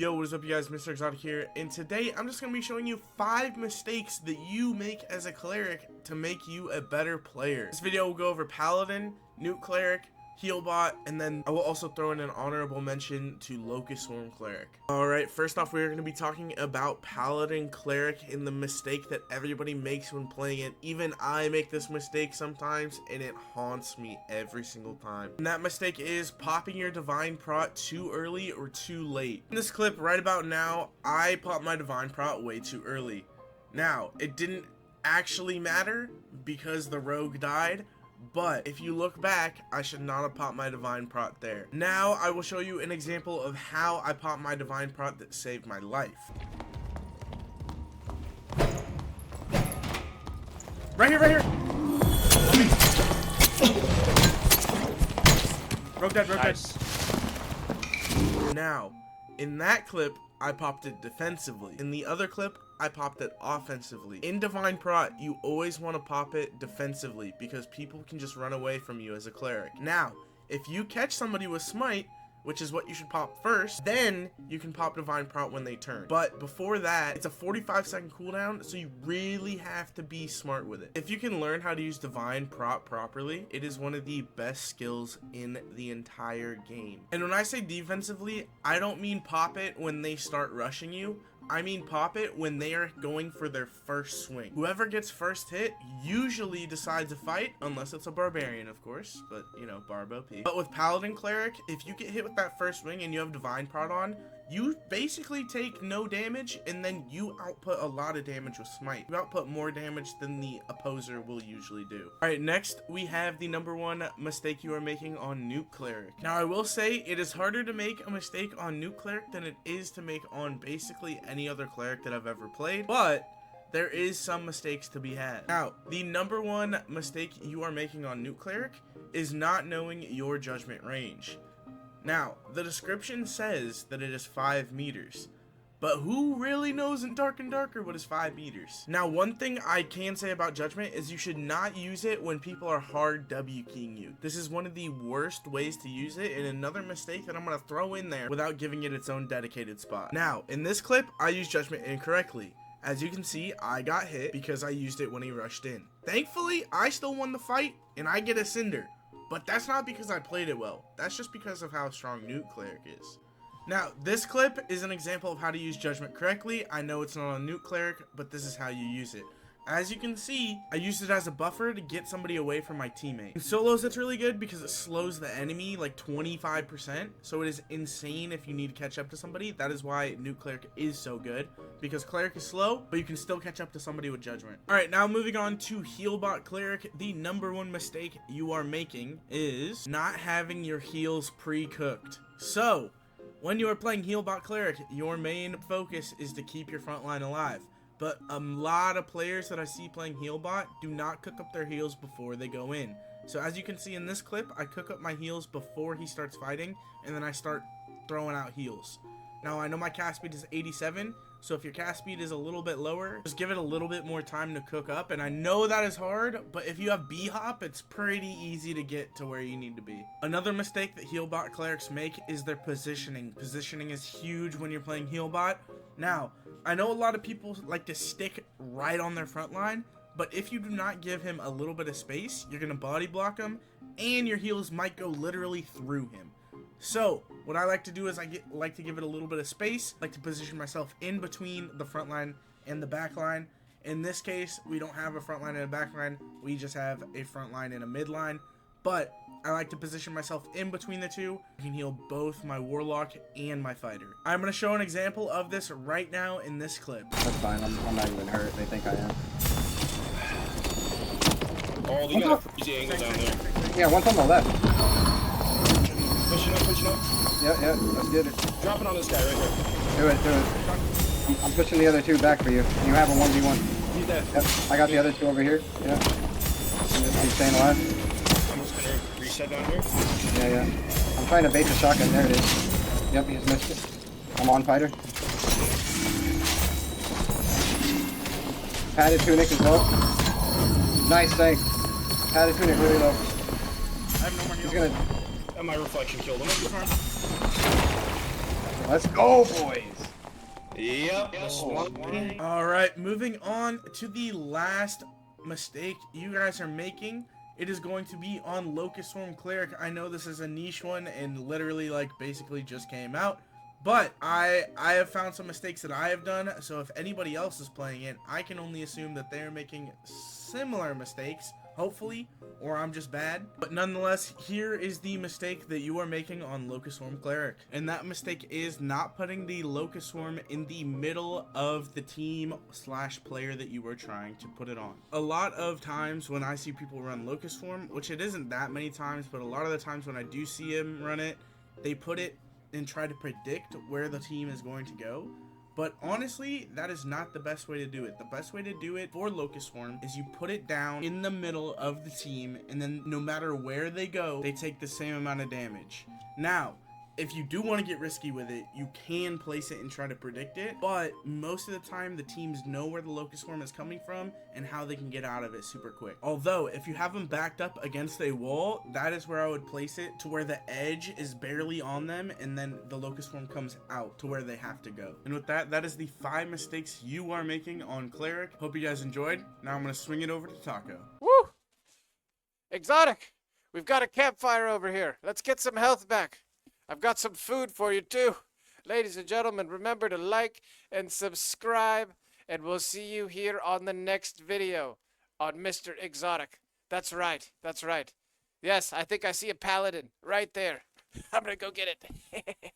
Yo, what is up you guys, Mr.Exotic here, and today I'm just going to be showing you 5 mistakes that you make as a cleric to make you a better player. This video will go over Paladin, Nuke Cleric, Healbot, and then I will also throw in an honorable mention to Locust Swarm Cleric. Alright, first off, we're going to be talking about Paladin Cleric and the mistake that everybody makes when playing it. Even I make this mistake sometimes, and it haunts me every single time. And that mistake is popping your Divine Prot too early or too late. In this clip right about now, I popped my Divine Prot way too early. Now, it didn't actually matter because the rogue died, but if you look back, I should not have popped my Divine Prot there. Now, I will show you an example of how I popped my Divine Prot that saved my life. Right here, right here! Rogue dead, rogue dead. Now, in that clip, I popped it defensively. In the other clip, I popped it offensively. In Divine Prot, you always want to pop it defensively because people can just run away from you as a cleric. Now, if you catch somebody with Smite, which is what you should pop first, then you can pop Divine Prot when they turn. But before that, it's a 45-second cooldown, so you really have to be smart with it. If you can learn how to use Divine Prot properly, it is one of the best skills in the entire game. And when I say defensively, I don't mean pop it when they start rushing you. I mean pop it when they are going for their first swing. Whoever gets first hit usually decides to fight, unless it's a barbarian, of course, but you know, barb OP. But with Paladin Cleric, if you get hit with that first swing and you have Divine Prot on, you basically take no damage, and then you output a lot of damage with Smite. You output more damage than the opposer will usually do. Alright, next we have the #1 mistake you are making on Nuke Cleric. Now I will say, it is harder to make a mistake on Nuke Cleric than it is to make on basically any other cleric that I've ever played, but there is some mistakes to be had. Now, the #1 mistake you are making on Nuke Cleric is not knowing your judgment range. Now, the description says that it is 5 meters, but who really knows in Dark and Darker what is 5 meters? Now, one thing I can say about judgment is you should not use it when people are hard W keying you. This is one of the worst ways to use it, and another mistake that I'm going to throw in there without giving it its own dedicated spot. Now, in this clip, I used judgment incorrectly. As you can see, I got hit because I used it when he rushed in. Thankfully, I still won the fight, and I get a Cinder. But that's not because I played it well. That's just because of how strong Nuke Cleric is. Now, this clip is an example of how to use Judgment correctly. I know it's not on Nuke Cleric, but this is how you use it. As you can see, I used it as a buffer to get somebody away from my teammate. In solos, it's really good because it slows the enemy like 25%. So it is insane if you need to catch up to somebody. That is why Nuke Cleric is so good, because Cleric is slow, but you can still catch up to somebody with Judgment. Alright, now moving on to Healbot Cleric. The #1 mistake you are making is not having your heals pre-cooked. So, when you are playing Healbot Cleric, your main focus is to keep your front line alive. But a lot of players that I see playing Healbot do not cook up their heals before they go in. So as you can see in this clip, I cook up my heals before he starts fighting, and then I start throwing out heals. Now I know my cast speed is 87, so if your cast speed is a little bit lower, just give it a little bit more time to cook up. And I know that is hard, but if you have B-Hop, it's pretty easy to get to where you need to be. Another mistake that Healbot clerics make is their positioning. Positioning is huge when you're playing Healbot. Now, I know a lot of people like to stick right on their front line, but if you do not give him a little bit of space, you're going to body block him, and your heals might go literally through him. So, what I like to do is like to give it a little bit of space, like to position myself in between the front line and the back line. In this case, we don't have a front line and a back line, we just have a front line and a mid line, but I like to position myself in between the two. I can heal both my Warlock and my Fighter. I'm going to show an example of this right now in this clip. That's fine, I'm not even hurt, they think I am. Oh, they got a crazy angle down there. Yeah, one's on the left. Pushing up, pushing up. Yeah, let's get it. Dropping on this guy right here. Do it. I'm pushing the other two back for you. You have a 1v1. He's dead. Yep, I got the other two over here. Yeah. I'm staying alive. I'm just gonna reset down here. Yeah. I'm trying to bait the shotgun. There it is. Yep, he's missed it. I'm on Fighter. Padded Tunic is low. Nice, thanks. Padded Tunic really low. I have no more heals. He's gonna... And my reflection killed him. Let's go, boys. Yep. All right, moving on to the last mistake you guys are making. It is going to be on Locust Swarm Cleric. I know this is a niche one and literally like basically just came out, but I have found some mistakes that I have done. So if anybody else is playing it, I can only assume that they're making similar mistakes, hopefully, or I'm just bad. But nonetheless, here is the mistake that you are making on Locust Swarm Cleric. And that mistake is not putting the Locust Swarm in the middle of the team / player that you are trying to put it on. A lot of times when I see people run Locust Swarm, which it isn't that many times, but a lot of the times when I do see them run it, they put it and try to predict where the team is going to go. But honestly, that is not the best way to do it. The best way to do it for Locust Swarm is you put it down in the middle of the team, and then no matter where they go, they take the same amount of damage. Now, if you do want to get risky with it, you can place it and try to predict it, but most of the time the teams know where the Locust Swarm is coming from and how they can get out of it super quick. Although, if you have them backed up against a wall, that is where I would place it, to where the edge is barely on them, and then the Locust Swarm comes out to where they have to go. And with that, that is the 5 mistakes you are making on Cleric. Hope you guys enjoyed. Now I'm going to swing it over to Taco. Woo! Exotic, we've got a campfire over here. Let's get some health back. I've got some food for you too. Ladies and gentlemen, remember to like and subscribe, and we'll see you here on the next video on Mr. Exotic. That's right, that's right. Yes, I think I see a Paladin right there. I'm gonna go get it.